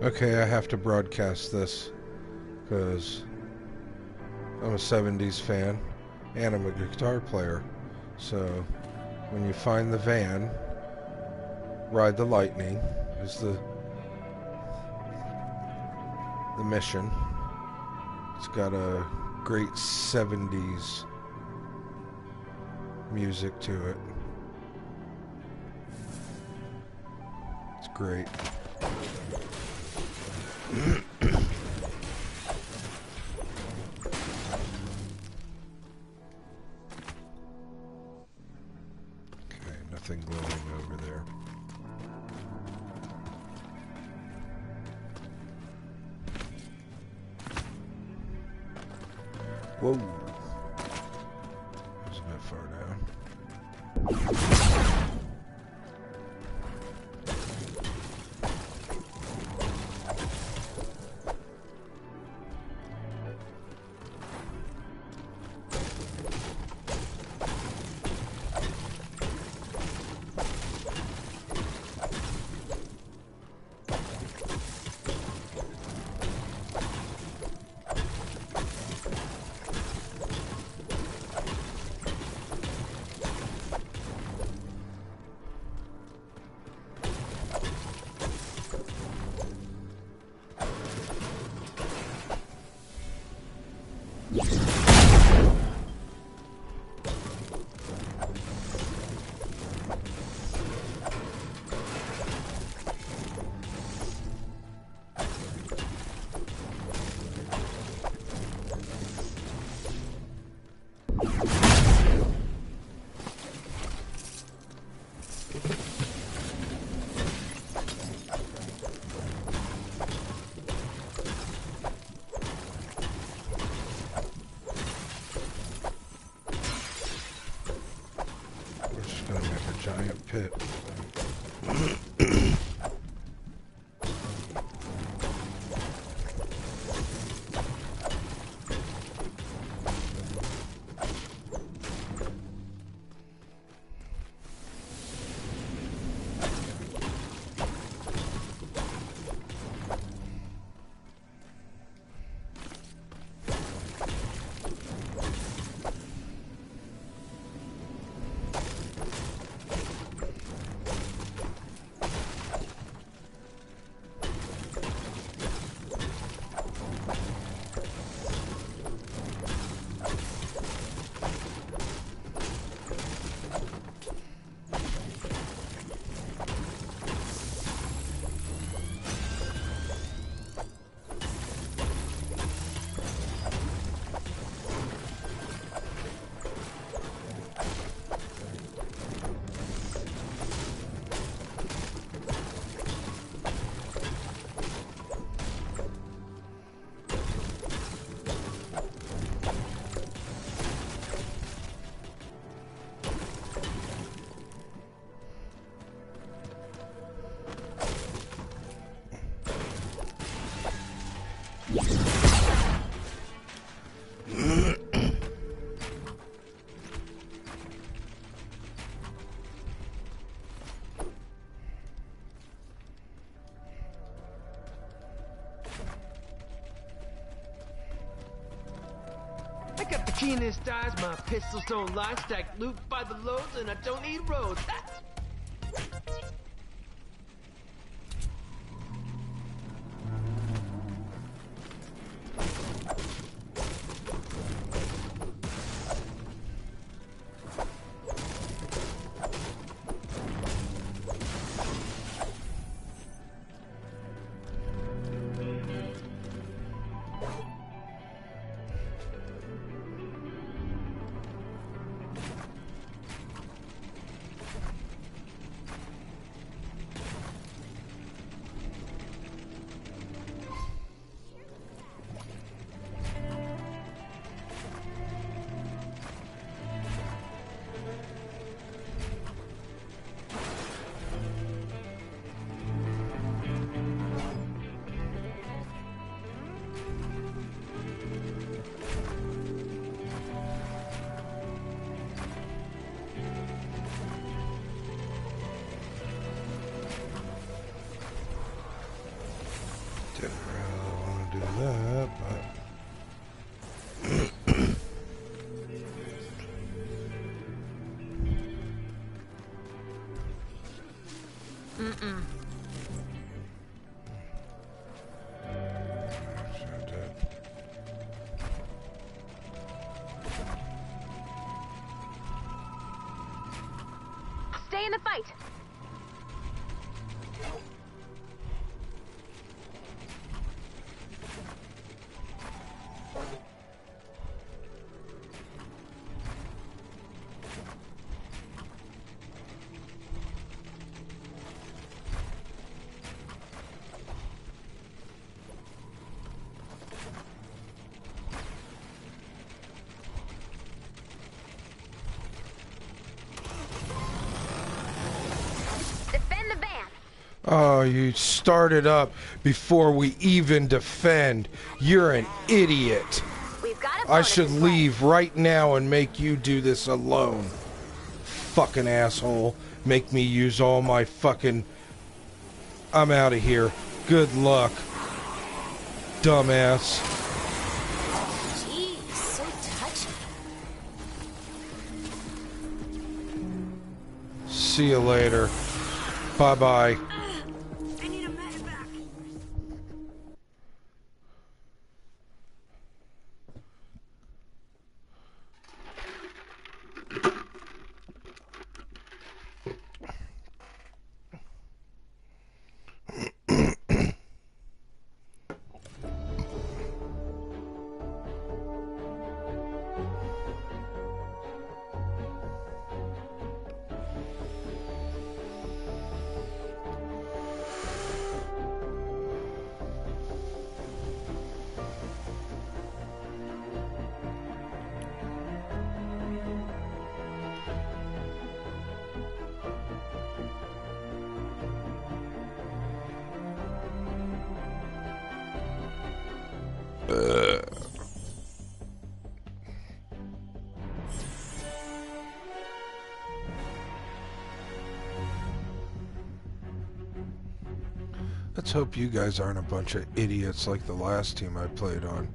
Okay, I have to broadcast this because I'm a 70s fan and I'm a guitar player. So when you find the van, ride the lightning is the mission. It's got a great 70s music to it. It's great. Okay, nothing glowing over there. Whoa. It's a bit far down. Giant pit. I got the keenest eyes, my pistols don't lie, stack loot by the loads, and I don't need roads. in the fight. Oh, you started up before we even defend. You're an idiot. I should leave right now and make you do this alone. Fucking asshole. Make me use all my fucking... I'm out of here. Good luck. Dumbass. Jeez, so touching. See you later. Bye-bye. Let's hope you guys aren't a bunch of idiots like the last team I played on.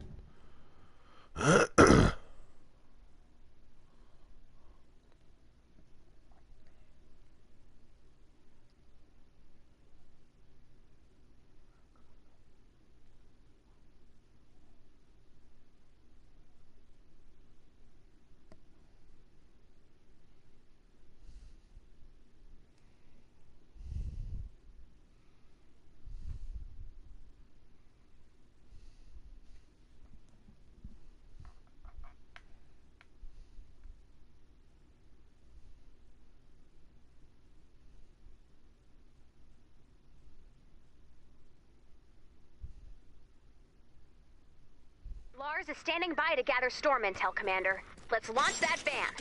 Lars is standing by to gather storm intel, Commander. Let's launch that van.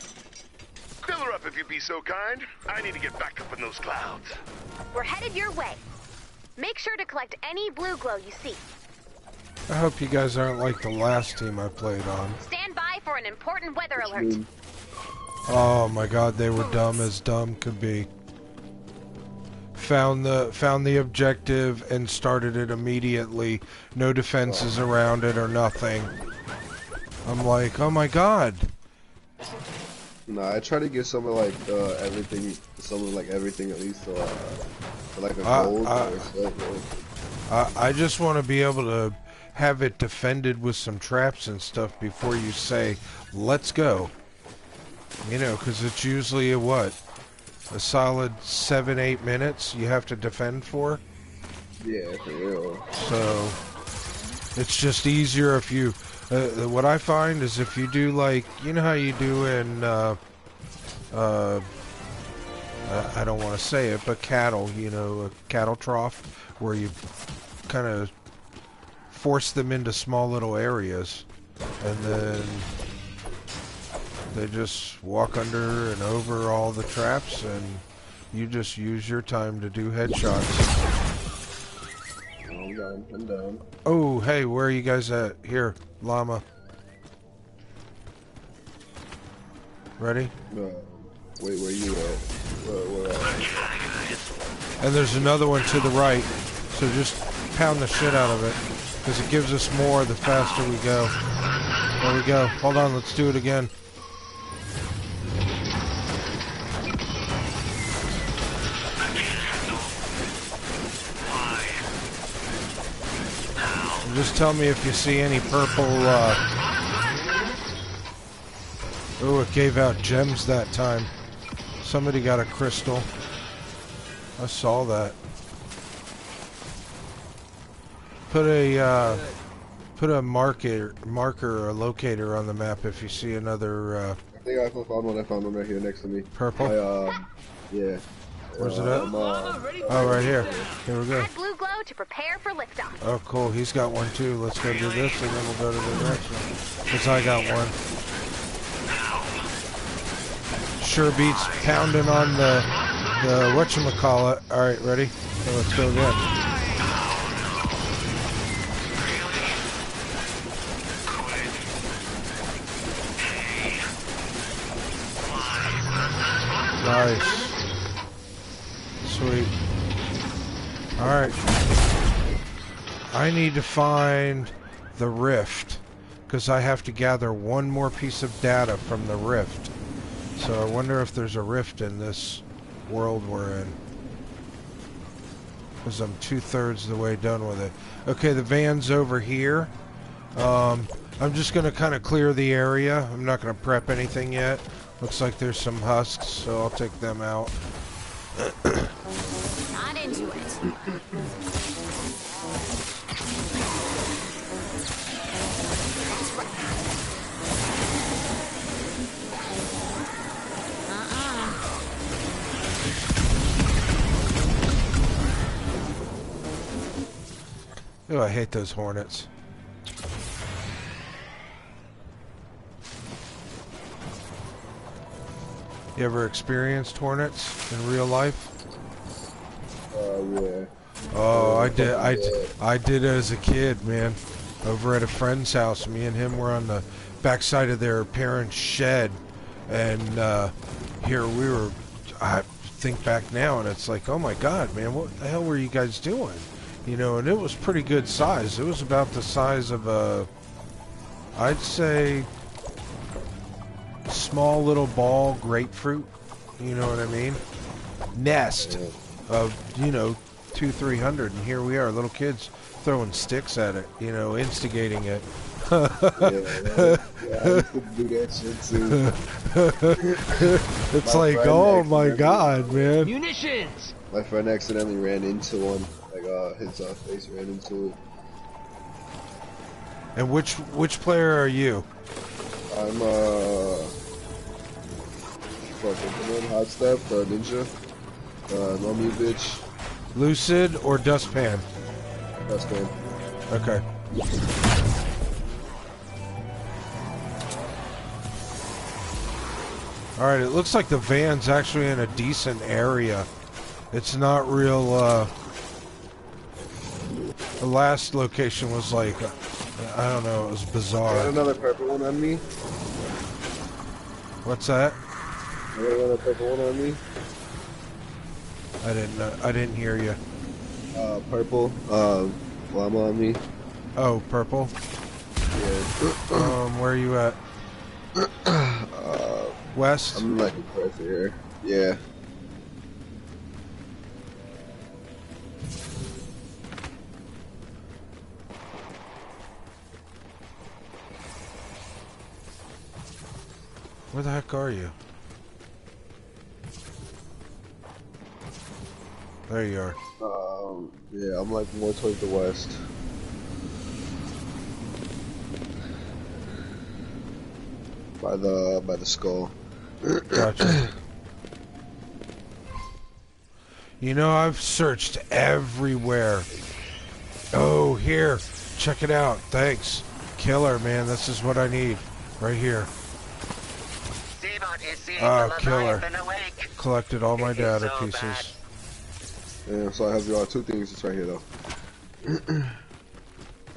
Fill her up if you'd be so kind. I need to get back up in those clouds. We're headed your way. Make sure to collect any blue glow you see. I hope you guys aren't like the last team I played on. Stand by for an important weather alert. Oh my god, they were dumb as dumb could be. Found the objective and started it immediately. No defenses around it or nothing. I'm like, oh my god. Nah, I try to get something like everything at least for like a gold or something. I just want to be able to have it defended with some traps and stuff before you say, let's go. You know, because it's usually a solid 7-8 minutes you have to defend for. Yeah, for real. So it's just easier if you what I find is if you do like, you know how you do in I don't want to say it, but cattle, you know, a cattle trough where you kind of force them into small little areas and then they just walk under and over all the traps, and you just use your time to do headshots. I'm down. Oh, hey, where are you guys at? Here, llama. Ready? Wait, where you at? Where at? And there's another one to the right, so just pound the shit out of it, because it gives us more the faster we go. There we go. Hold on, let's do it again. Just tell me if you see any purple, Oh, it gave out gems that time. Somebody got a crystal. I saw that. Put a marker or a locator on the map if you see another. I think I found one. I found one right here next to me. Purple. Yeah. Where's it at? Oh, right here. Here we go. Add blue glow to prepare for liftoff. Oh, cool. He's got one too. Let's go do this, and then we'll go to the next one. Cause I got one. Sure beats pounding on the whatchamacallit. All right, ready? So let's go again. Nice. Sweet. Alright. I need to find the rift, because I have to gather one more piece of data from the rift. So I wonder if there's a rift in this world we're in. Because I'm 2/3 the way done with it. Okay, the van's over here. I'm just going to kind of clear the area. I'm not going to prep anything yet. Looks like there's some husks, so I'll take them out. Not into it. Oh, I hate those hornets. You ever experienced hornets in real life? Yeah. Oh, I did as a kid, man. Over at a friend's house, me and him were on the backside of their parents' shed, and here we were. I think back now, and it's like, oh my God, man, what the hell were you guys doing? You know, and it was pretty good size. It was about the size of a, I'd say, small little ball grapefruit, you know what I mean? Nest of, you know, 200-300, and here we are, little kids throwing sticks at it, you know, instigating it. Yeah, I used to do that shit too. It's like, oh my God, man. Munitions! My friend accidentally ran into one. Like, his face ran into it. And which player are you? I'm fucking hot step, ninja. Love me, bitch. Lucid or Dustpan? Dustpan. Okay. Alright, it looks like the van's actually in a decent area. It's not real, the last location was like, I don't know, it was bizarre. Got another purple one on me. What's that? I got another purple one on me. I didn't hear you. Purple, llama on me. Oh, purple? Yeah. Where are you at? West? I'm like right here. Yeah. Where the heck are you? There you are. Yeah, I'm like more towards the west. By the skull. Gotcha. You know, I've searched everywhere. Oh, here. Check it out. Thanks. Killer, man. This is what I need. Right here. Oh, killer. Collected all my data pieces. Yeah, so I have two things. It's right here, though.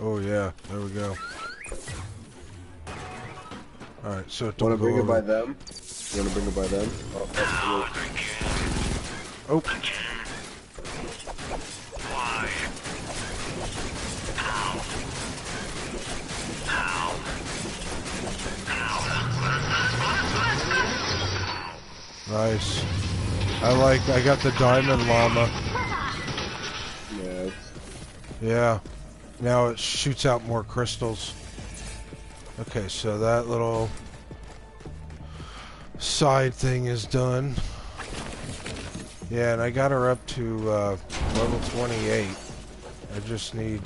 Oh, yeah. There we go. Alright, so don't wanna go bring it over. by them? You wanna bring it by them? Oh. Nice. I got the diamond llama. Yeah. Yeah. Now it shoots out more crystals. Okay, so that little side thing is done. Yeah, and I got her up to level 28. I just need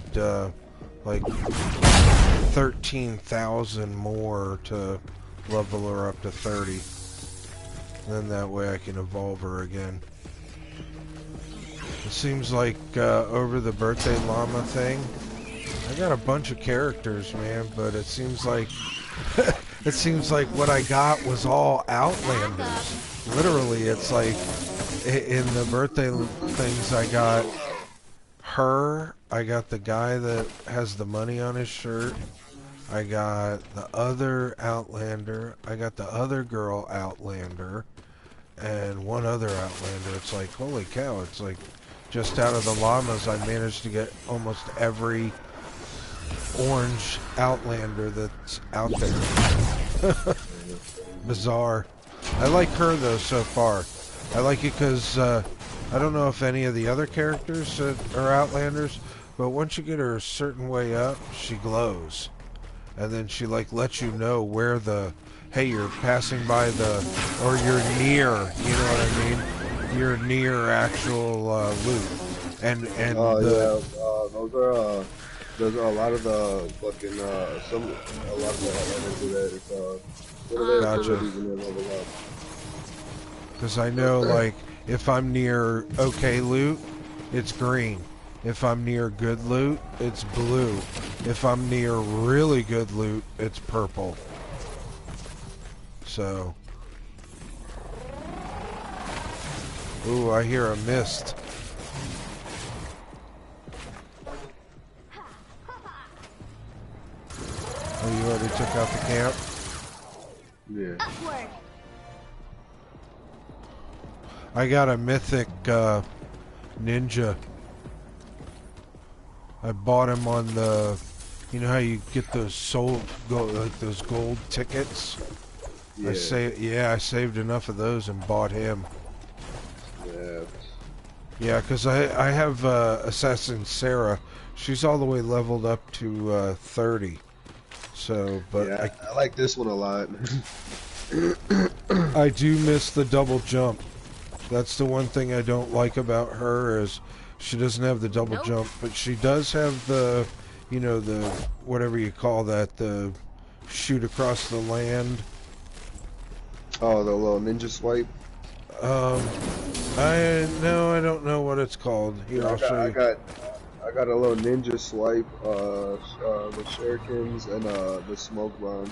like 13,000 more to level her up to 30. Then that way I can evolve her again. It seems like over the birthday llama thing, I got a bunch of characters, man, but it seems like it seems like what I got was all Outlanders. Literally, it's like in the birthday things I got her, I got the guy that has the money on his shirt, I got the other Outlander, I got the other girl Outlander, and one other Outlander. It's like, holy cow, it's like just out of the llamas I managed to get almost every orange Outlander that's out there. Bizarre. I like her though so far. I like it because I don't know if any of the other characters are Outlanders, but once you get her a certain way up, she glows. And then she like lets you know where the, hey, you're passing by the, or you're near, you know what I mean? You're near actual loot. And those are a lot of the fucking a lot of the Outlanders do that. Gotcha. Because I know, like, if I'm near okay loot, it's green. If I'm near good loot, it's blue. If I'm near really good loot, it's purple. So. Ooh, I hear a mist. Oh, you already took out the camp? Yeah. Upward. I got a mythic ninja. I bought him on the, you know how you get those like those gold tickets? Yeah. I saved enough of those and bought him. Yeah. Yeah, because I have Assassin Sarah. She's all the way leveled up to 30. So, but yeah, I like this one a lot. I do miss the double jump. That's the one thing I don't like about her is she doesn't have the double jump, but she does have the, you know, the whatever you call that, the shoot across the land. Oh, the little ninja swipe. I don't know what it's called. Here, I'll show you. I got a little ninja swipe, the shurikens and the smoke bomb.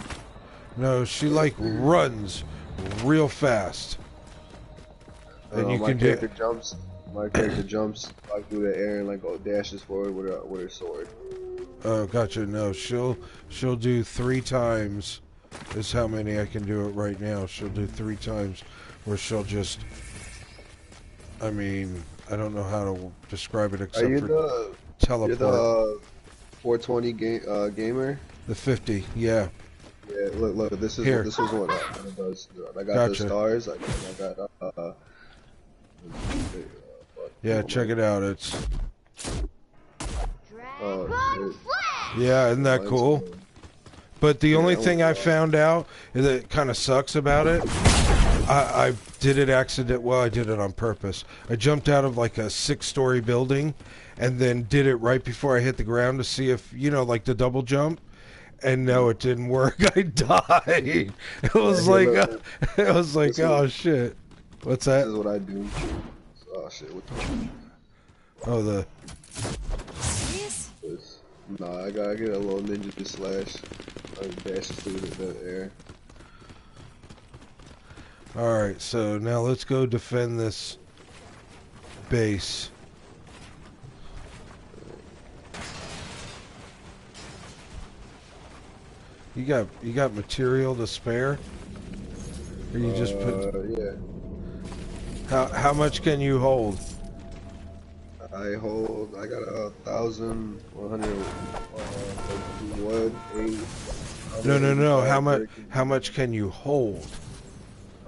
No, she like runs real fast. And you can do. My character jumps like through the air and like dashes forward with her sword. Oh, gotcha. No, she'll do 3 times. Is how many I can do it right now. She'll do 3 times, where she'll just. I mean, I don't know how to describe it except for teleport. You're the 420 gamer. The 50, yeah. Yeah, look. This is what it does. I got the stars. I got yeah, check it out. It's. Yeah, isn't that cool? But the only thing I found out that kind of sucks about it, I did it I did it on purpose. I jumped out of like a 6-story building and then did it right before I hit the ground to see if, you know, like the double jump. And no, it didn't work. I died. It was like, oh shit. What's that? This is what I do. Oh shit, what the... Oh, the... Nah, I gotta get a little ninja slash. I dash through the air. Alright, so now let's go defend this base. You got material to spare? Or you just put... yeah. How much can you hold? I got 1,100 wood, 8. No. How much can you hold?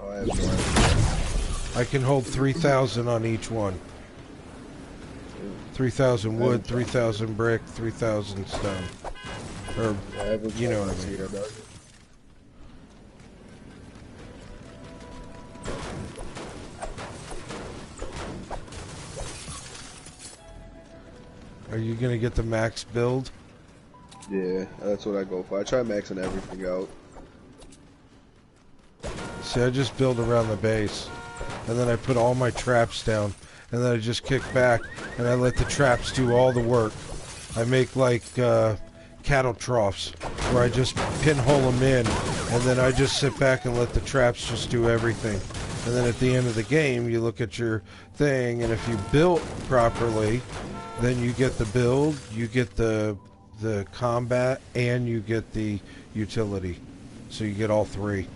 Oh, I have no idea. I can hold 3,000 on each one. 3,000 wood, 3,000 brick, 3,000 stone. Or, you know what I mean. Are you gonna get the max build? Yeah, that's what I go for. I try maxing everything out. See, I just build around the base, and then I put all my traps down, and then I just kick back, and I let the traps do all the work. I make like cattle troughs, where I just pinhole them in, and then I just sit back and let the traps just do everything. And then at the end of the game, you look at your thing, and if you built properly, then you get the build, you get the combat, and you get the utility. So you get all three.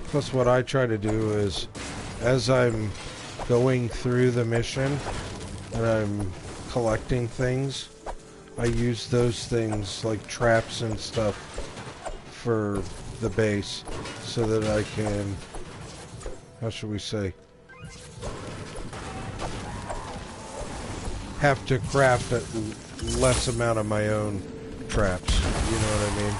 Plus what I try to do is, as I'm going through the mission and I'm collecting things, I use those things like traps and stuff for the base so that I can, how should we say, have to craft a less amount of my own traps, you know what I mean?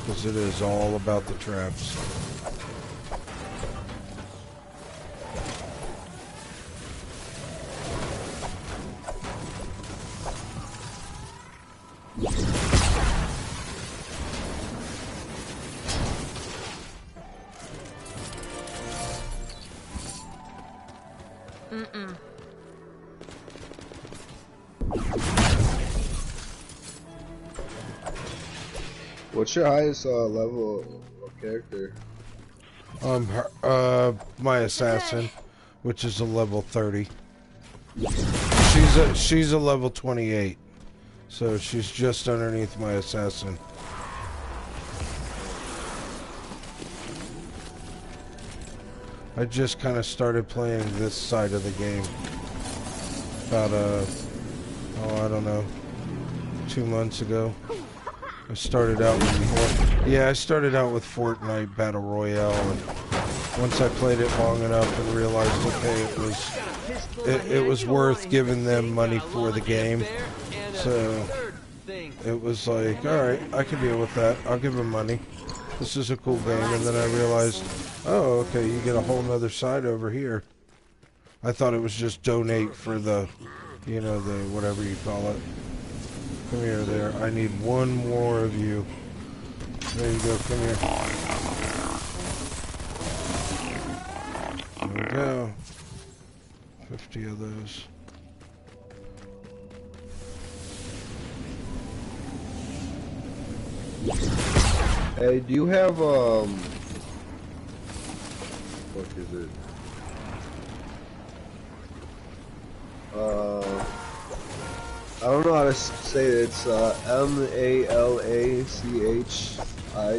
Because it is all about the traps. What's your highest level of character? My assassin, which is a level 30. She's a level 28, so she's just underneath my assassin. I just kind of started playing this side of the game about I don't know, 2 months ago. I started out with Fortnite Battle Royale, and once I played it long enough and realized, okay, it was worth giving them money for the game, so it was like, alright, I can deal with that, I'll give them money, this is a cool game. And then I realized, oh, okay, you get a whole nother side over here. I thought it was just donate for the, you know, the whatever you call it. Come here, there. I need one more of you. There you go, come here. There we go. 50 of those. Hey, do you have, what is it? I don't know how to say it. It's M-A-L-A-C-H-I-T-E.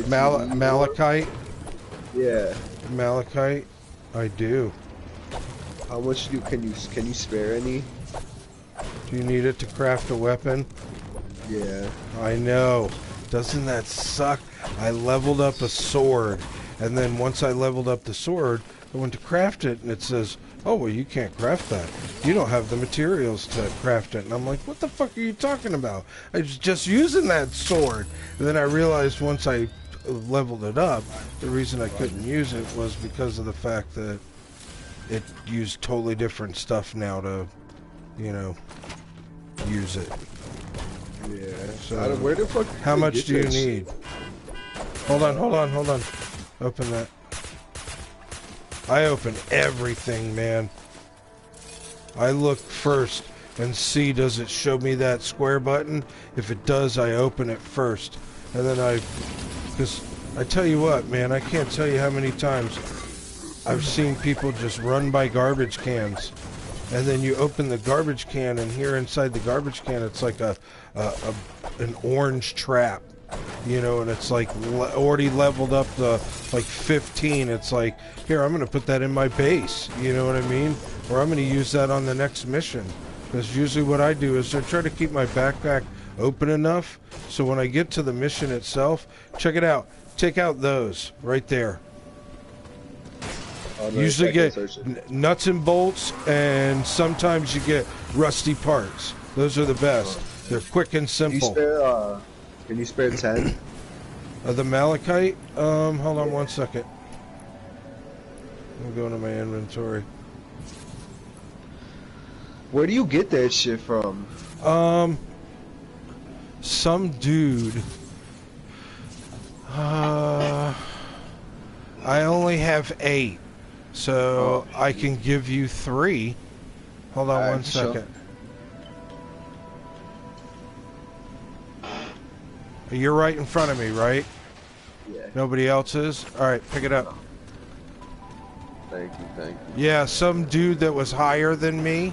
Malachite? Yeah. Malachite? I do. How much can you spare any? Do you need it to craft a weapon? Yeah. I know. Doesn't that suck? I leveled up a sword, and then once I leveled up the sword, I went to craft it, and it says, oh, well, you can't craft that. You don't have the materials to craft it. And I'm like, what the fuck are you talking about? I was just using that sword. And then I realized once I leveled it up, the reason I couldn't use it was because of the fact that it used totally different stuff now to, you know, use it. Yeah. So, where the fuck? How much do you need? Hold on. Open that. I open everything, man. I look first and see, does it show me that square button? If it does, I open it first. And then because I tell you what, man, I can't tell you how many times I've seen people just run by garbage cans and then you open the garbage can, and here inside the garbage can, it's like an orange trap, you know, and it's like already leveled up to like 15. It's like, here, I'm gonna put that in my base, you know what I mean? Or I'm gonna use that on the next mission. Because usually what I do is I try to keep my backpack open enough so when I get to the mission itself, check it out. Take out those right there. Usually get nuts and bolts, and sometimes you get rusty parts. Those are the best. They're quick and simple. Can you spare 10? The malachite? Hold on 1 second. I'm going to my inventory. Where do you get that shit from? Some dude. I only have 8, so I can give you 3. Hold on 1 second. You're right in front of me, right? Yeah. Nobody else is? Alright, pick it up. Thank you. Yeah, some dude that was higher than me,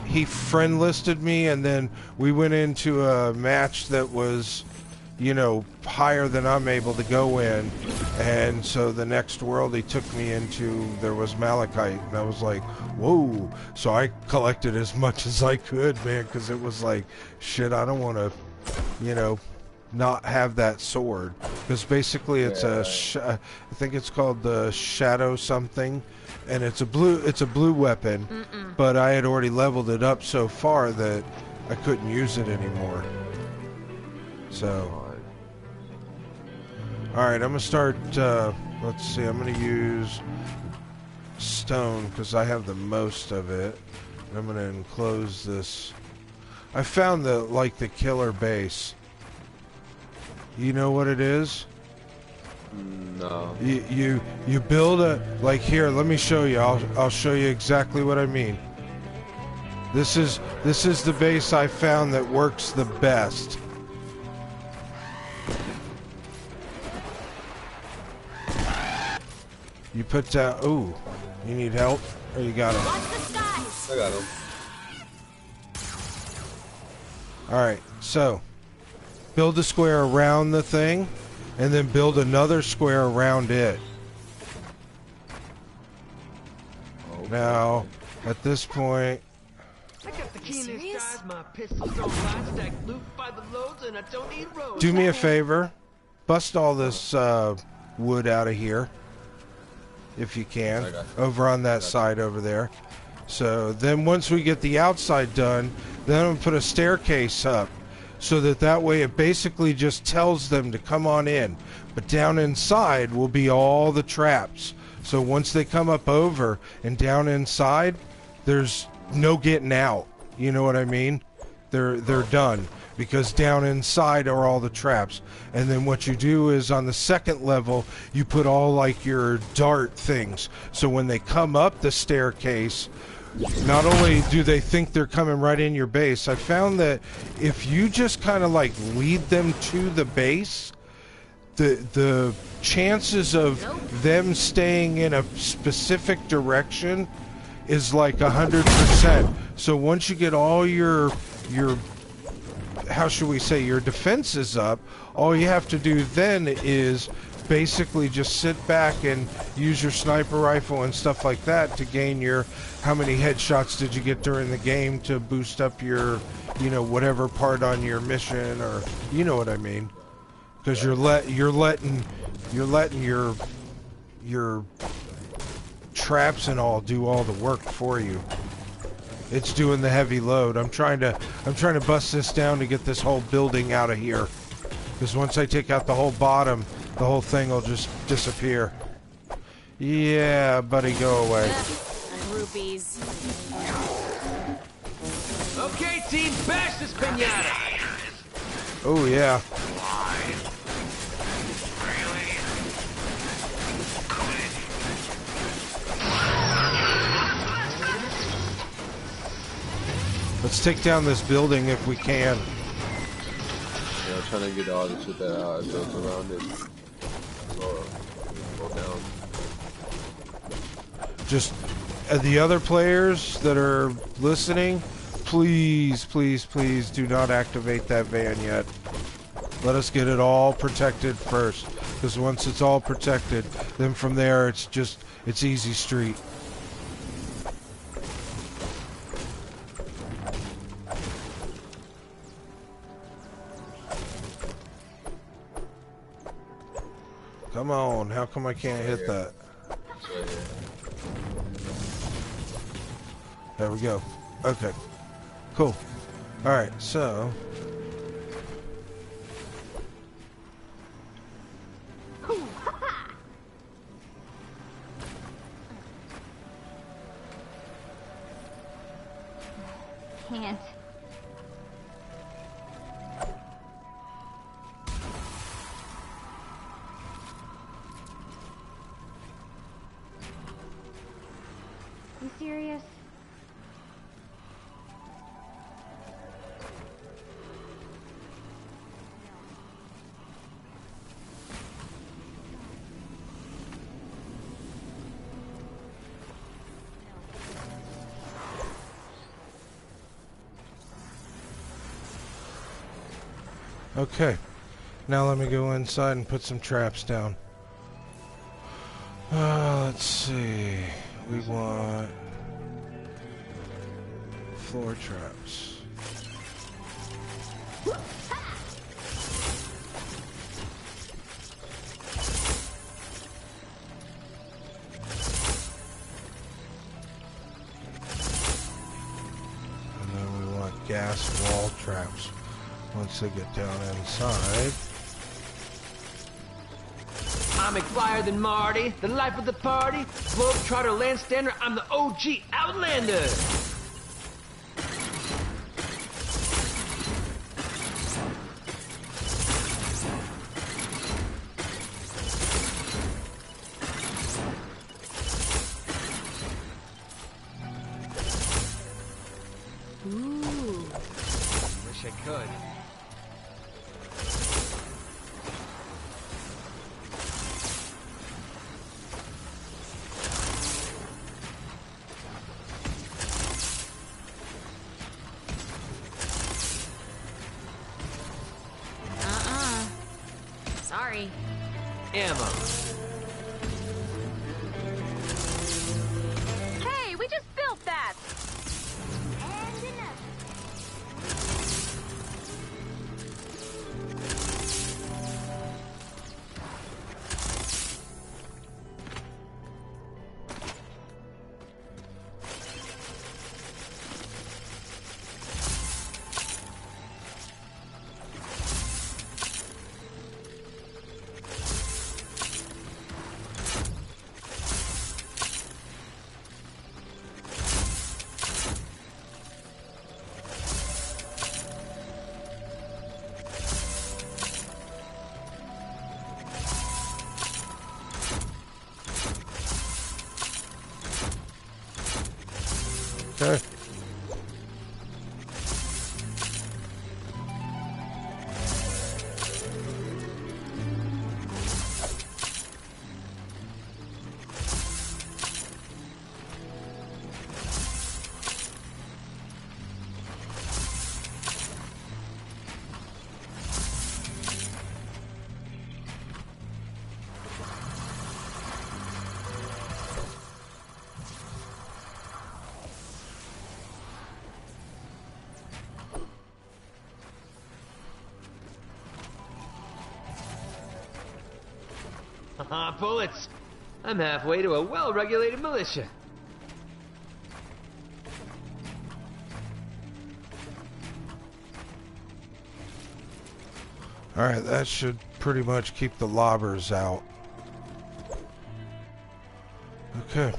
he friend listed me, and then we went into a match that was, you know, higher than I'm able to go in, and so the next world he took me into, there was malachite, and I was like, whoa. So I collected as much as I could, man, because it was like, shit, I don't want to, you know, not have that sword, because basically it's I think it's called the shadow something, and it's a blue weapon. But I had already leveled it up so far that I couldn't use it anymore. So alright, I'm gonna start let's see, I'm gonna use stone because I have the most of it. I'm gonna enclose this. I found the killer base. You know what it is? No. You build a, like, here, let me show you. I'll show you exactly what I mean. This is the base I found that works the best. You put down, ooh, you need help? Or you got him? Watch the skies. I got him. Alright, so build a square around the thing, and then build another square around it. Okay. Now, at this point, I got the keenest eyes, my pistols don't lie, stack loot by the loads, and I don't need roads. do me a favor, bust all this wood out of here, if you can, over on that side over there. So then once we get the outside done, then I'm going to put a staircase up, so that way it basically just tells them to come on in. But down inside will be all the traps. So once they come up over and down inside, there's no getting out. You know what I mean? They're done. Because down inside are all the traps. And then what you do is on the second level, you put all like your dart things. So when they come up the staircase, not only do they think they're coming right in your base, I found that if you just kind of like lead them to the base, the chances of them staying in a specific direction is like 100%. So once you get all your how should we say, your defenses up, all you have to do then is basically just sit back and use your sniper rifle and stuff like that to gain your, how many headshots did you get during the game to boost up your, you know, whatever part on your mission, or you know what I mean, because you're letting your traps and all do all the work for you. It's doing the heavy load. I'm trying to bust this down to get this whole building out of here, because once I take out the whole bottom, the whole thing will just disappear. Yeah, buddy, go away. Groupies. Okay, team, bash this pinata. Oh yeah. Let's take down this building if we can. Yeah, I'm trying to get all the shit that I built around it. Go down. the other players that are listening, please, please, please do not activate that van yet. Let us get it all protected first, because once it's all protected, then from there it's easy street. Come on, how come I can't hit that? There we go. Okay, cool. Alright, so... Can't. You serious? Okay, now let me go inside and put some traps down. Let's see. We want floor traps. And then we want gas wall traps. Once they get down inside. I'm McFlyer than Marty, the life of the party, Globetrotter Landstander, I'm the OG Outlander! Ooh, wish I could. Sorry. Ammo. Hey, we just built that! And enough. Okay. Haha, bullets! I'm halfway to a well-regulated militia. Alright, that should pretty much keep the lobbers out. Okay.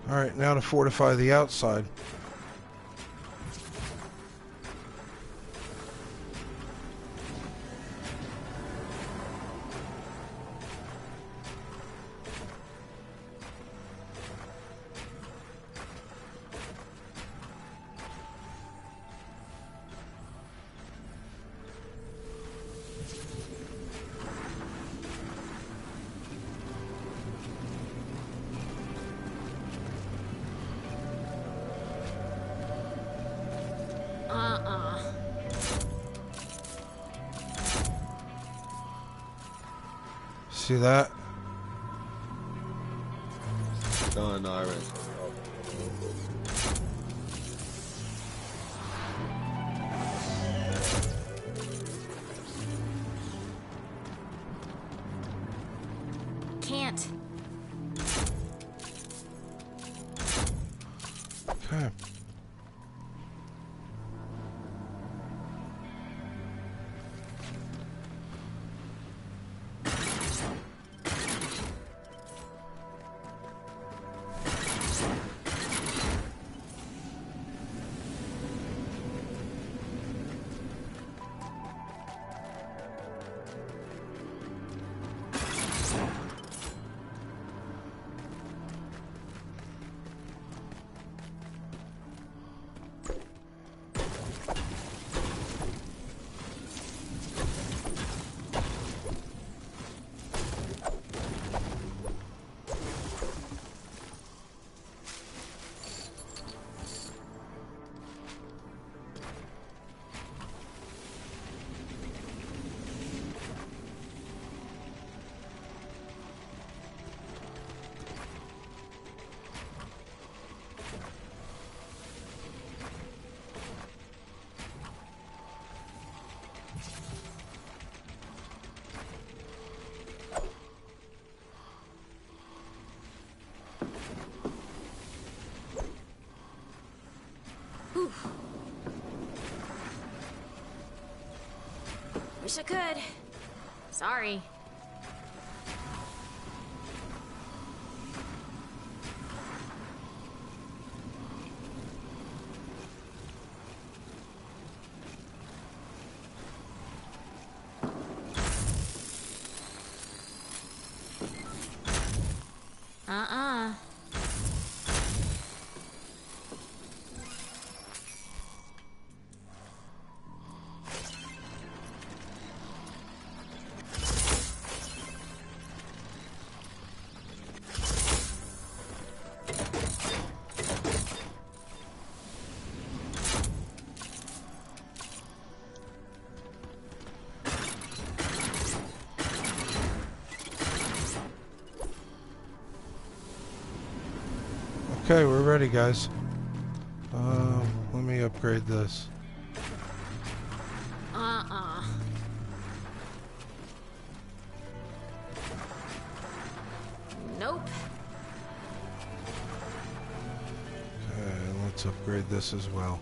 Alright, now to fortify the outside. See that? No, I ran. Can't. Okay. Wish I could. Sorry. Okay, we're ready, guys. Let me upgrade this. Nope. Okay, let's upgrade this as well.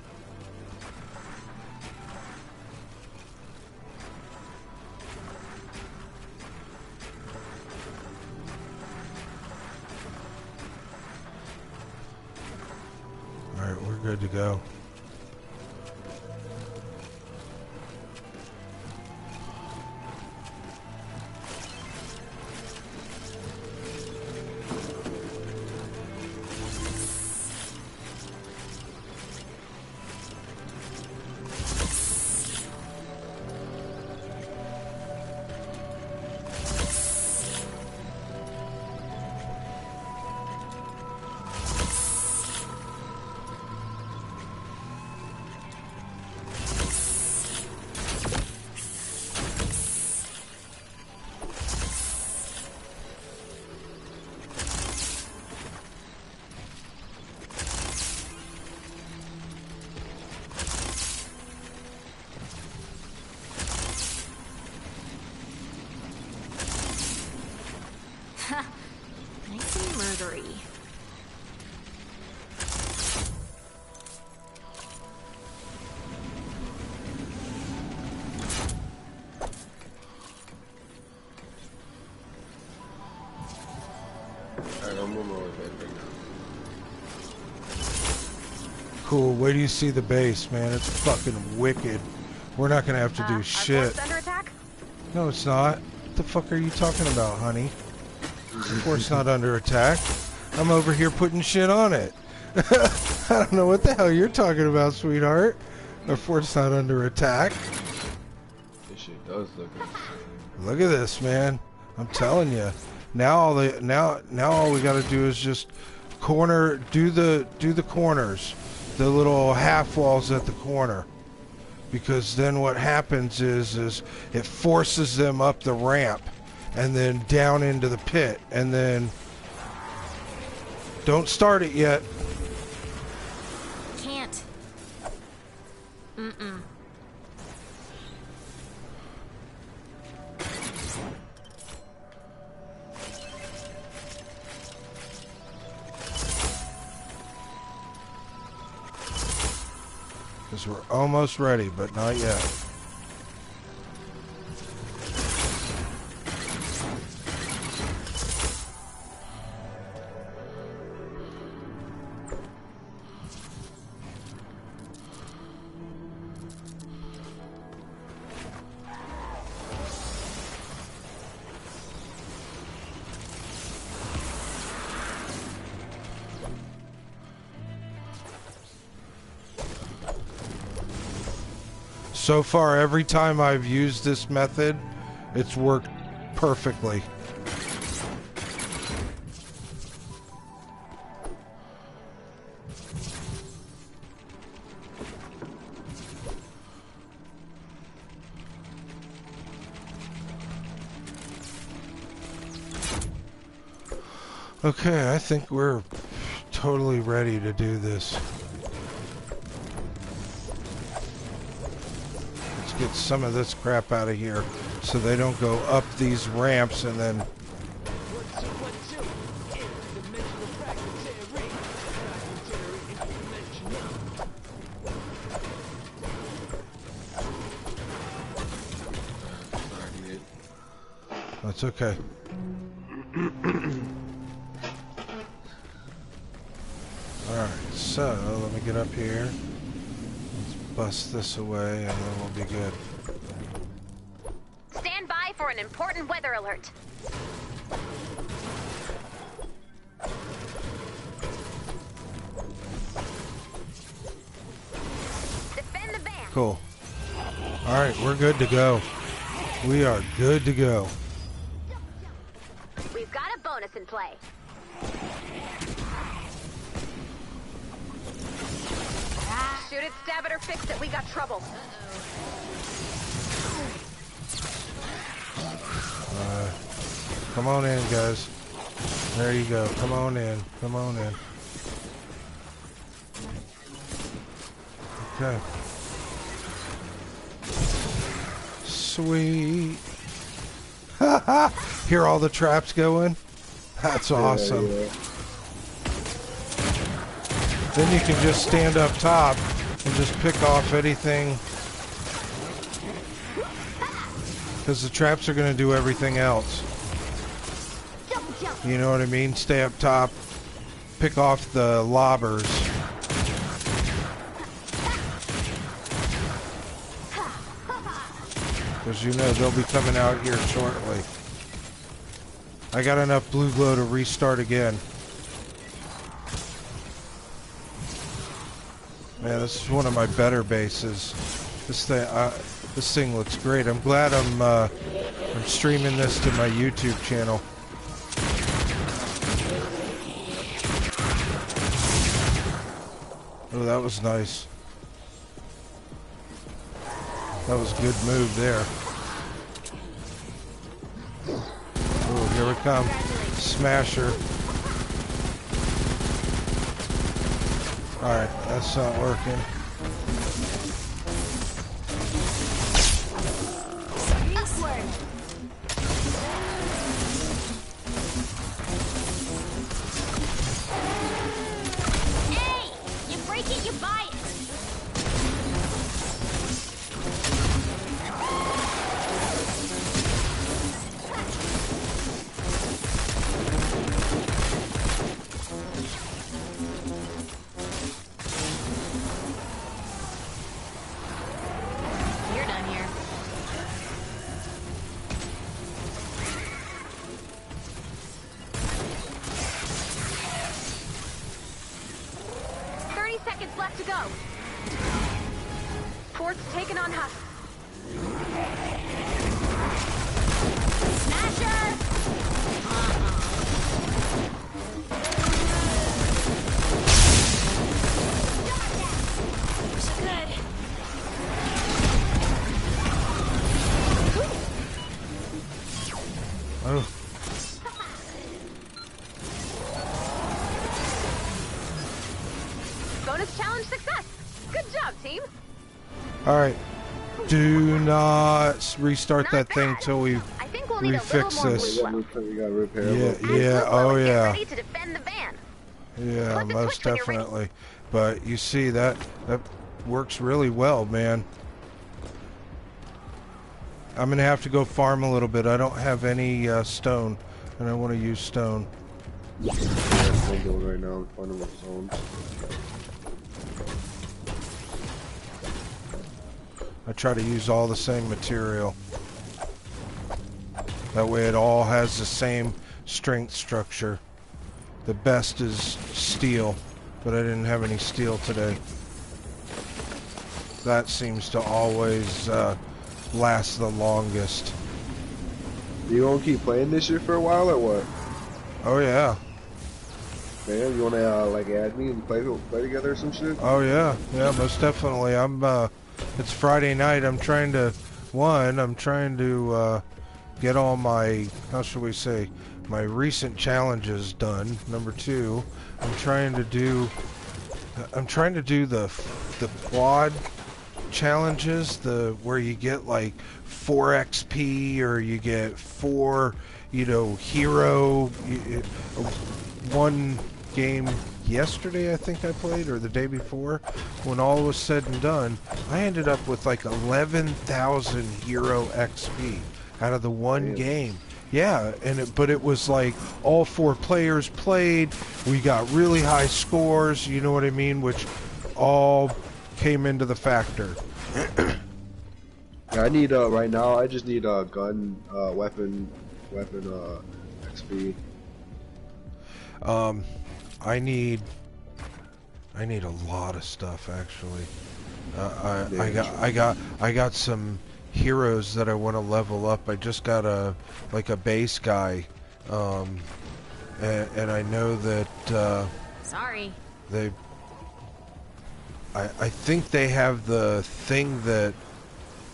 Alright, we're good to go. Nice and murdery. Alright, I'm on my way back right now. Cool, wait till you see the base, man. It's fucking wicked. We're not gonna have to do shit. Under attack? No, it's not. What the fuck are you talking about, honey? Of course not under attack. I'm over here putting shit on it. I don't know what the hell you're talking about, sweetheart. Of course not under attack. This shit does look good. Look at this, man. I'm telling you. Now all we got to do is just do the corners, the little half walls at the corner. Because then what happens is it forces them up the ramp. and then down into the pit, and then don't start it yet. Can't. Mm-mm. Because we're almost ready, but not yet. So far, every time I've used this method, it's worked perfectly. Okay, I think we're totally ready to do this. Get some of this crap out of here so they don't go up these ramps and then that's okay. Alright, so let me get up here. Bust this away and then we'll be good. Stand by for an important weather alert. Defend the van. Cool. Alright, we're good to go. We are good to go. We've got a bonus in play. Shoot it, stab it, or fix it. We got trouble. Come on in, guys. There you go. Come on in. Come on in. Okay. Sweet. Hear all the traps going? That's awesome. Yeah. Then you can just stand up top and just pick off anything. Because the traps are going to do everything else. You know what I mean? Stay up top, pick off the lobbers. Because you know they'll be coming out here shortly. I got enough blue glow to restart again. Man, this is one of my better bases. This thing looks great. I'm glad I'm streaming this to my YouTube channel. Oh, that was nice. That was a good move there. Oh, here we come. Smasher. Alright, that's not working. Hey! You break it, you buy it! You're done here. Seconds left to go. Port's taken on Husk. Smasher! Wish I could. Bonus challenge success. Good job, team. Alright. Do not restart Not that thing bad. till we I think we'll need a refix little more this. blue glow. We got repair. Yeah, Add yeah, blue glow oh and get yeah. ready to defend the van. Yeah, Flip the most switch when you're ready. definitely. But you see that works really well, man. I'm gonna have to go farm a little bit. I don't have any stone, and I want to use stone. Yeah, that's what I'm doing right now. I'm finding my zones. I try to use all the same material. That way it all has the same strength structure. The best is steel, but I didn't have any steel today. That seems to always last the longest. You gonna keep playing this shit for a while or what? Oh yeah. Man, you wanna like add me and play together or some shit? Oh yeah. Yeah, most definitely. It's Friday night. I'm trying to get all my, how should we say, my recent challenges done. Number 2, I'm trying to do the quad challenges, where you get like 4 XP or you get 4, hero. One game yesterday I think I played, or the day before, when all was said and done, I ended up with like 11,000 hero XP out of the one game. Yeah, but it was like all 4 players played. We got really high scores, you know what I mean, which all came into the factor. I need right now. I just need a gun, weapon XP. I need a lot of stuff actually. I got some heroes that I want to level up. I just got a base guy, and I know that Sorry. I think they have the thing that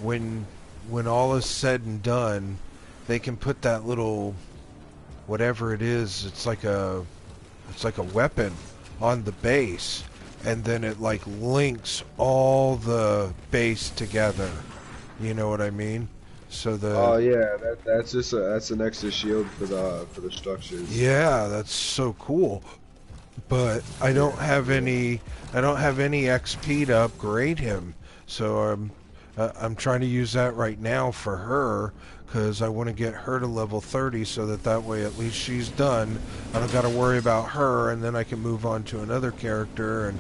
when all is said and done, they can put that little whatever it is. It's like a weapon on the base, and then it like links all the base together. You know what I mean? So Oh yeah, that's just that's an extra shield for the structures. Yeah, that's so cool. But I don't have any XP to upgrade him. So I'm trying to use that right now for her, because I want to get her to level 30 so that way at least she's done. I don't got to worry about her, and then I can move on to another character, and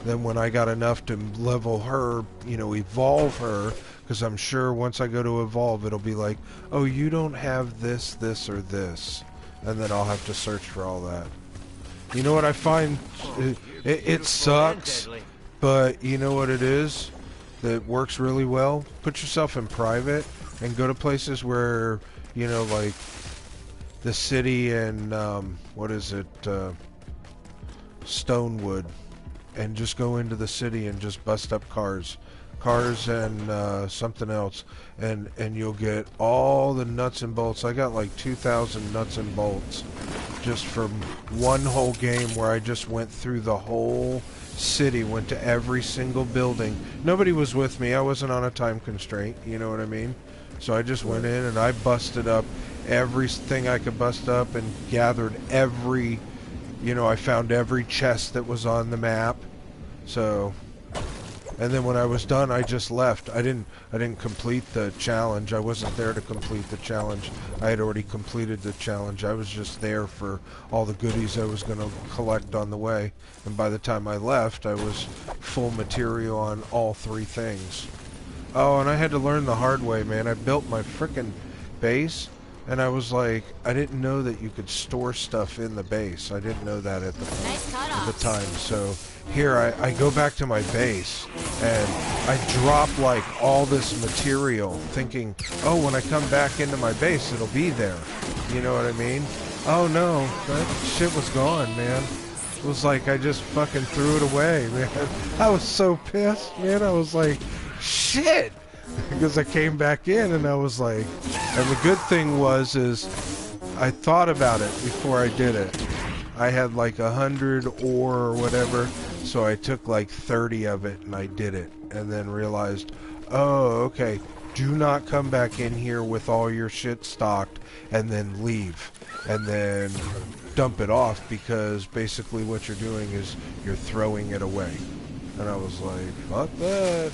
then when I got enough to level her, evolve her, because I'm sure once I go to evolve, it'll be like, oh, you don't have this, this, or this, and then I'll have to search for all that. You know what I find? It sucks, but you know what it is that works really well? Put yourself in private and go to places where, like the city and, Stonewood, and just go into the city and just bust up cars and something else, and you'll get all the nuts and bolts. I got like 2,000 nuts and bolts just from one whole game where I just went through the whole city, went to every single building. Nobody was with me. I wasn't on a time constraint, you know what I mean? So I just went in and I busted up everything I could bust up and gathered every, I found every chest that was on the map. So, and then when I was done, I just left. I didn't complete the challenge. I wasn't there to complete the challenge. I had already completed the challenge. I was just there for all the goodies I was going to collect on the way. And by the time I left, I was full material on all 3 things. Oh, and I had to learn the hard way, man. I built my frickin' base, and I was like, I didn't know that you could store stuff in the base. I didn't know that at the time. So here I go back to my base, and I drop like all this material thinking, oh, when I come back into my base, it'll be there. You know what I mean? Oh no, that shit was gone, man. It was like I just fucking threw it away, man. I was so pissed, man. I was like, shit! Because I came back in and I was like, and the good thing is I thought about it before I did it. I had like 100 ore or whatever So I took like 30 of it and I did it, and then realized, oh, okay, do not come back in here with all your shit stocked and then leave and then dump it off, because basically what you're doing is you're throwing it away. And I was like, fuck that.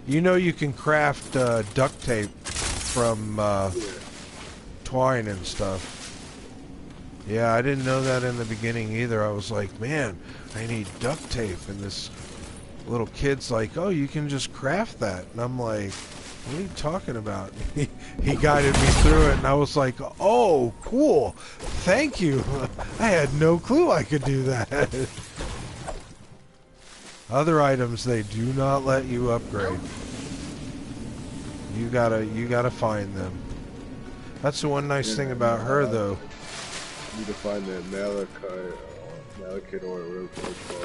You know, you can craft duct tape from twine and stuff. Yeah, I didn't know that in the beginning either. I was like, man, I need duct tape. And this little kid's like, oh, you can just craft that. And I'm like, what are you talking about? He guided me through it, and I was like, oh, cool. Thank you. I had no clue I could do that. Other items, they do not let you upgrade. You gotta find them. That's the one nice thing about her, though. You need to find that malachite or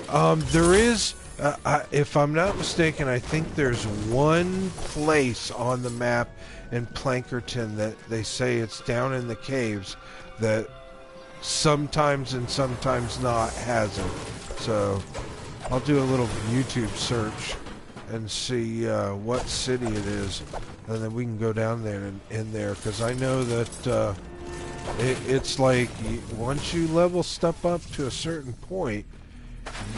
whatever. There is, if I'm not mistaken, I think there's one place on the map in Plankerton that they say it's down in the caves that sometimes and sometimes not has it. So I'll do a little YouTube search and see what city it is, and then we can go down there and in there, because I know that it's like once you level stuff up to a certain point,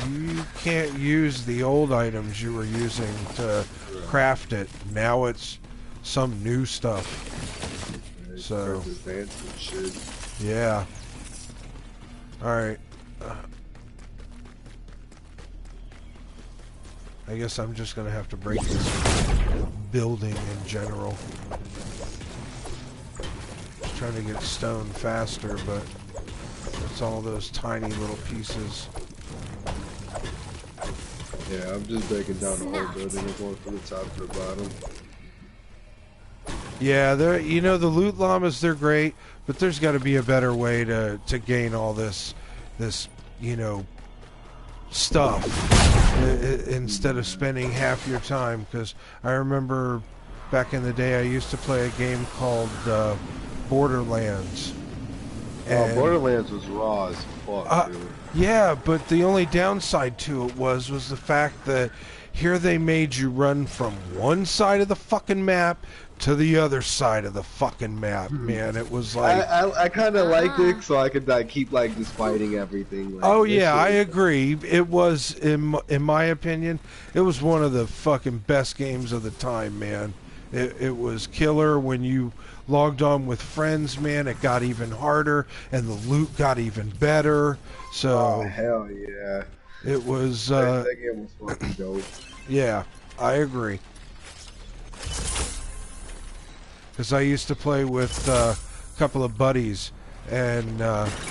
you can't use the old items you were using to craft it. Now it's some new stuff. So yeah. Alright. I guess I'm just gonna have to break this building in general. Just trying to get stone faster, but it's all those tiny little pieces. Yeah, I'm just breaking down the whole building and going from the top to the bottom. Yeah, they're, you know, the loot llamas, they're great, but there's got to be a better way to gain all this, you know, stuff instead of spending half your time. Because I remember back in the day I used to play a game called Borderlands. And Borderlands was raw as fuck, dude. Yeah, but the only downside to it was the fact that here they made you run from one side of the fucking map to the other side of the fucking map, man. It was like I kind of liked it, so I could like keep like just fighting everything. Like, oh yeah, I agree. It was, in my opinion, it was one of the fucking best games of the time, man. It was killer. When you logged on with friends, man, it got even harder, and the loot got even better. So oh hell yeah, it was. That game was fucking dope. Yeah, I agree. Because I used to play with a couple of buddies, and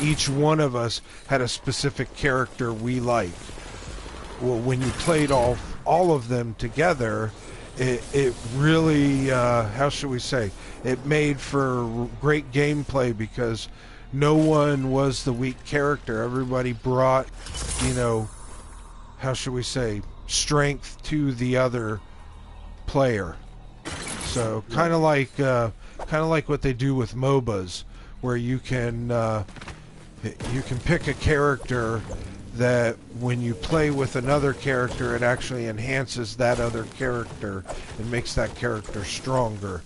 each one of us had a specific character we liked. Well, when you played all of them together, it really, how should we say, it made for great gameplay, because no one was the weak character. Everybody brought, you know, how should we say, strength to the other player. So kind of like what they do with MOBAs, where you can pick a character that when you play with another character, it actually enhances that other character and makes that character stronger.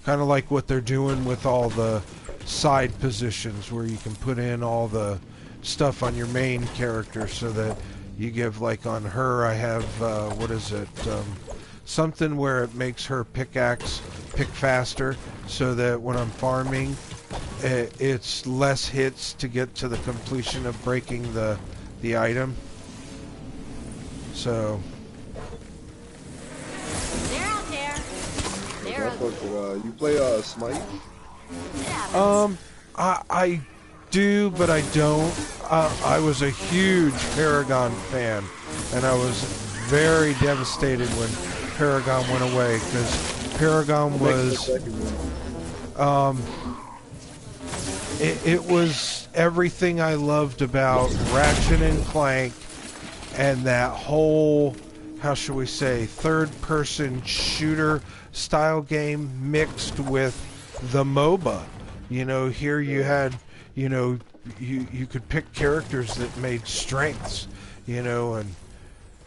Kind of like what they're doing with all the side positions, where you can put in all the stuff on your main character, so that you give, like on her, I have what is it? Something where it makes her pickaxe pick faster, so that when I'm farming, it's less hits to get to the completion of breaking the item. So They're out there. They're out there. You play Smite? I do, but I don't. I was a huge Paragon fan, and I was very devastated when Paragon went away, because Paragon was it was everything I loved about Ratchet and Clank, and that whole, how should we say, third-person shooter style game mixed with the MOBA. You know, here you had you know, you could pick characters that made strengths, you know, and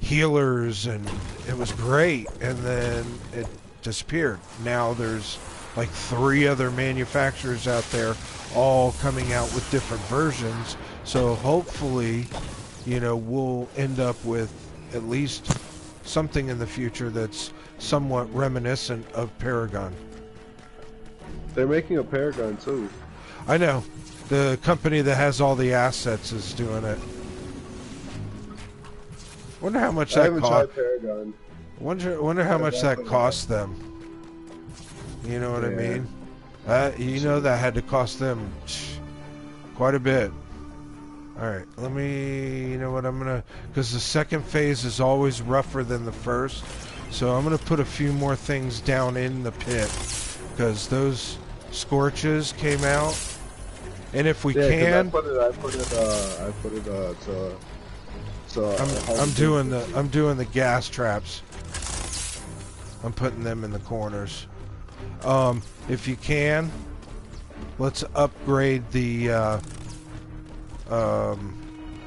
healers, and it was great, and then it disappeared. Now there's like 3 other manufacturers out there all coming out with different versions, so hopefully, you know, we'll end up with at least something in the future that's somewhat reminiscent of Paragon. They're making a Paragon too. I know. The company that has all the assets is doing it. Wonder how much that cost. I haven't tried Paragon. Wonder how much that cost them. You know what I mean? You know that had to cost them quite a bit. Alright, let me... You know what, I'm gonna... Because the second phase is always rougher than the first. So I'm gonna put a few more things down in the pit. Because those scorches came out. And if we can... I put it I'm doing the gas traps. I'm putting them in the corners. If you can, let's upgrade the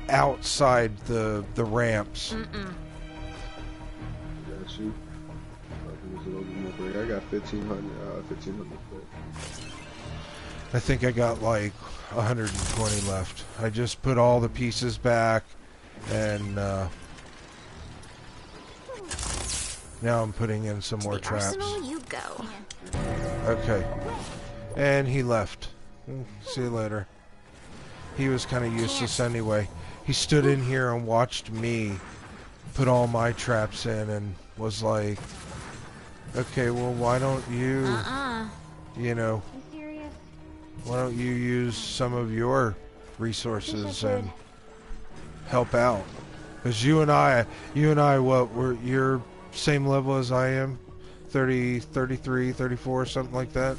outside the ramps. Got you. I got 1500. I think I got like 120 left. I just put all the pieces back, and now I'm putting in some more traps. Arsenal, you go. Okay. And he left. See you later. He was kind of useless anyway. He stood in here and watched me put all my traps in and was like, okay, well, why don't you, you know, why don't you use some of your resources and help out? Because you and I, you're same level as I am? 30, 33, 34, something like that?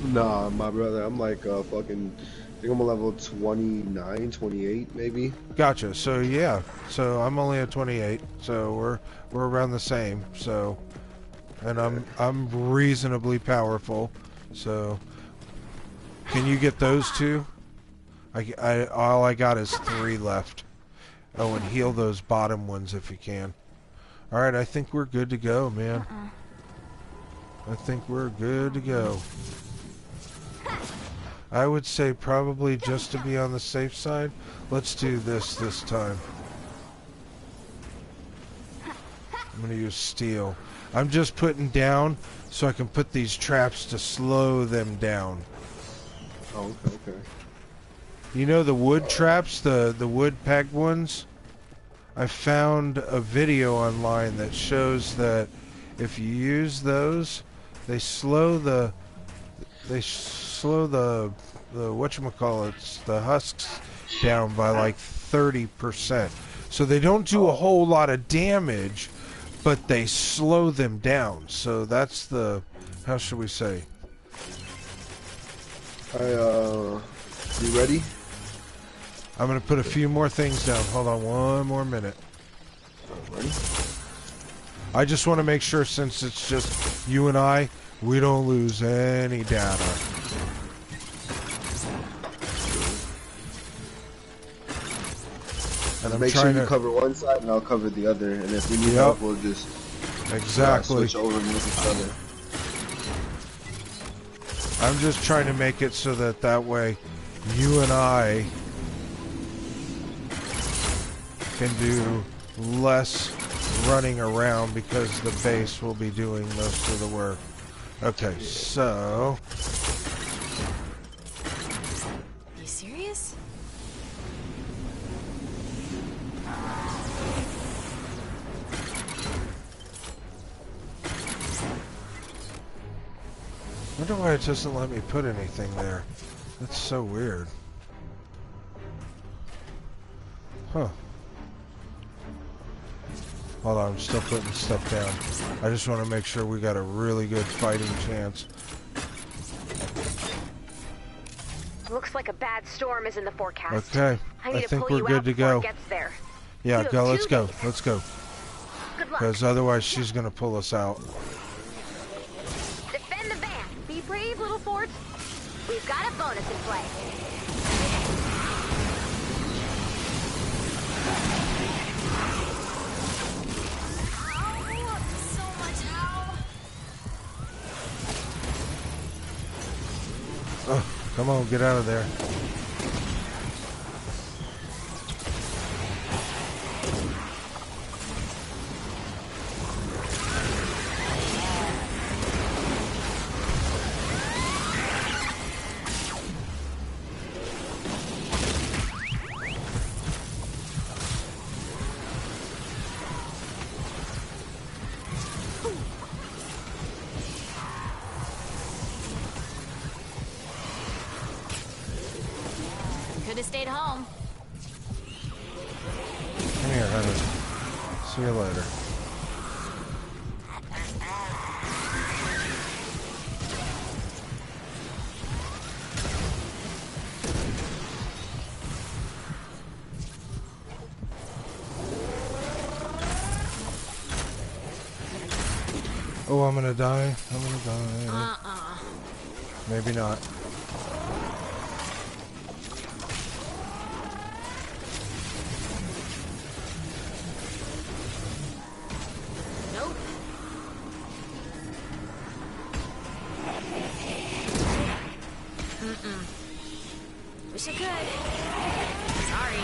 Nah, my brother, I'm like fucking, I think I'm a level 29, 28 maybe. Gotcha. So yeah, so I'm only at 28, so we're around the same. So, and I'm reasonably powerful. So, can you get those two? All I got is 3 left. Oh, and heal those bottom ones if you can. All right, I think we're good to go, man. I think we're good to go. I would say probably just to be on the safe side, let's do this time. I'm going to use steel. I'm just putting down so I can put these traps to slow them down. Oh, okay. You know the wood traps, the wood pegged ones? I found a video online that shows that if you use those, they slow the whatchamacallits, the husks down by like 30%. So they don't do a whole lot of damage, but they slow them down. So that's the, how should we say? You ready? I'm gonna put a few more things down. Hold on one more minute. Ready? I just want to make sure, since it's just you and I, we don't lose any data. And I'm make sure you cover one side and I'll cover the other, and if we need help, we'll just switch over and with each other. I'm just trying to make it so that way you and I can do less running around because the base will be doing most of the work. Okay, so... You serious? I wonder why it doesn't let me put anything there. That's so weird. Huh. Hold on, I'm still putting stuff down. I just want to make sure we got a really good fighting chance. Looks like a bad storm is in the forecast. Okay, I think we're good to go. Yeah, go. Let's go. Let's go. Because otherwise she's gonna pull us out. Defend the van. Be brave, little fort. We've got a bonus in play. Come on, get out of there. Could have stayed home. Come here, honey. See you later. Oh, I'm gonna die. I'm gonna die. Maybe not. Nope. Wish I could. Sorry.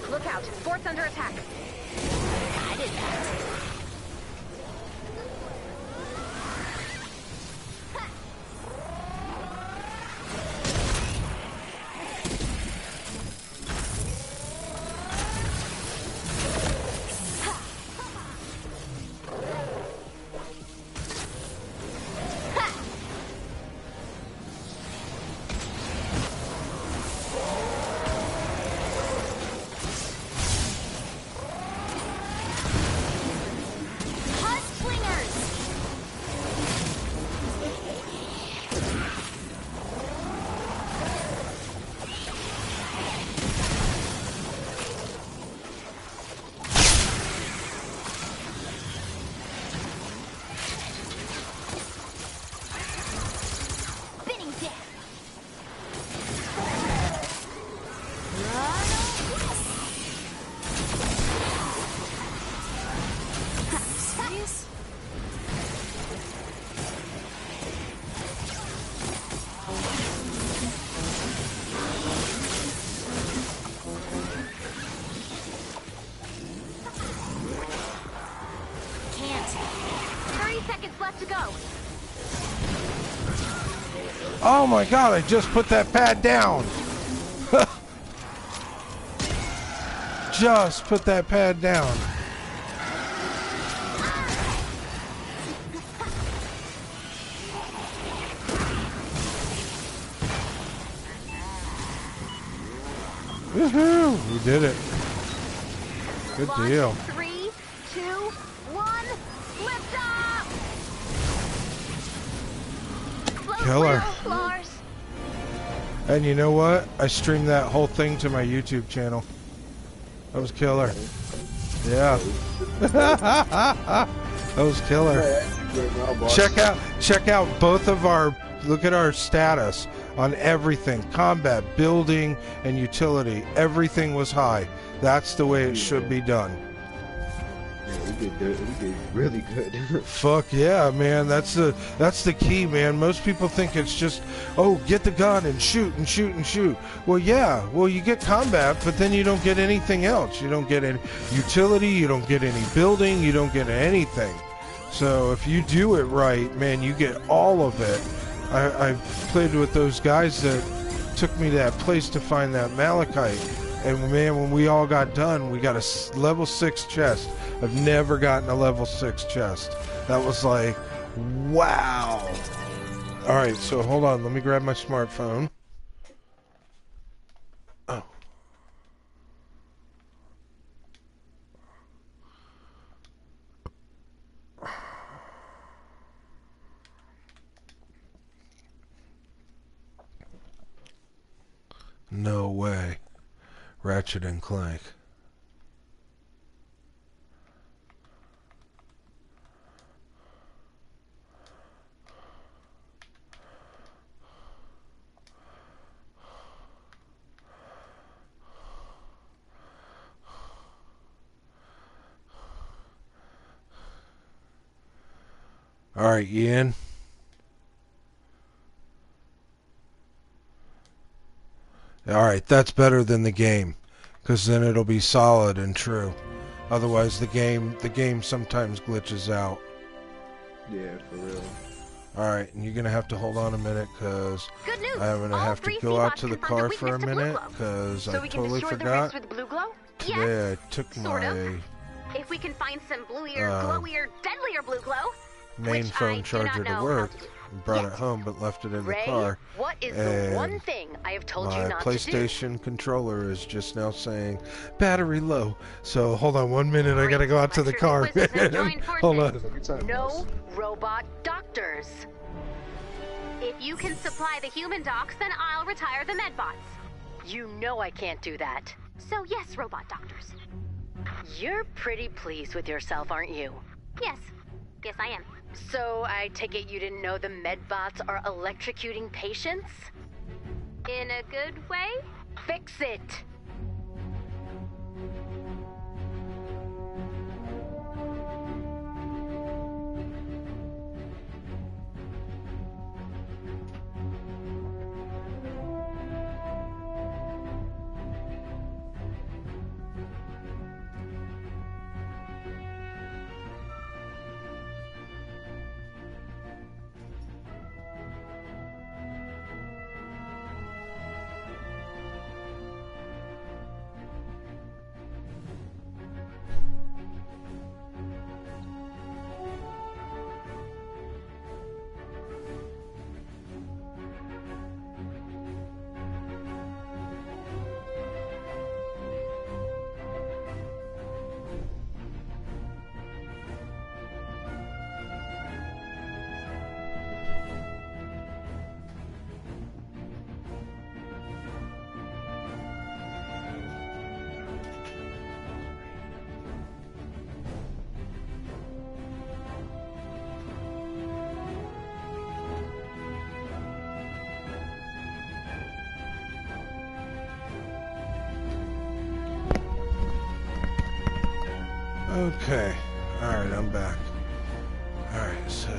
Look out. Fort's under attack. I did that. To go. Oh my god, I just put that pad down. Just put that pad down. Woohoo! We did it. Good deal. 3, 2, 1, lift off! Killer. Lars. And you know what? I streamed that whole thing to my YouTube channel. That was killer. Yeah. That was killer. Check out both of our, look at our status on everything. Combat, building, and utility. Everything was high. That's the way it should be done. We did really good. Fuck yeah, man. That's the key, man. Most people think it's just, oh, get the gun and shoot and shoot and shoot. Well, yeah. Well, you get combat, but then you don't get anything else. You don't get any utility. You don't get any building. You don't get anything. So if you do it right, man, you get all of it. I played with those guys that took me to that place to find that malachite. And man, when we all got done, we got a level 6 chest. I've never gotten a level 6 chest. That was like, wow. Alright, so hold on. Let me grab my smartphone. Oh. No way. Ratchet and Clank. Alright, Ian. Alright, that's better than the game. Because then it'll be solid and true. Otherwise the game sometimes glitches out. Yeah, for real. Alright, and you're going to have to hold on a minute because I'm going to All have to 3 go out C-bots to the confirmed a car for a weakness to blue minute glow. because So I we can totally destroy forgot. the rigs with blue glow? Today Yes, I took sort of. my If we can find some bluier, glowier, deadlier blue glow, main which phone I charger do not to know work how to do. and brought Yes. it home but left it in Ray, the car. what is and the one thing I have told you my not PlayStation controller is just now saying battery low. So hold on 1 minute, I gotta go out to the car. Hold on. to do? No robot doctors. If you can supply the human docs, then I'll retire the medbots. You know I can't do that. So yes, robot doctors. You're pretty pleased with yourself, aren't you? Yes. Yes, I am. So I take it you didn't know the medbots are electrocuting patients? In a good way? Fix it! Okay. Alright, I'm back. Alright, so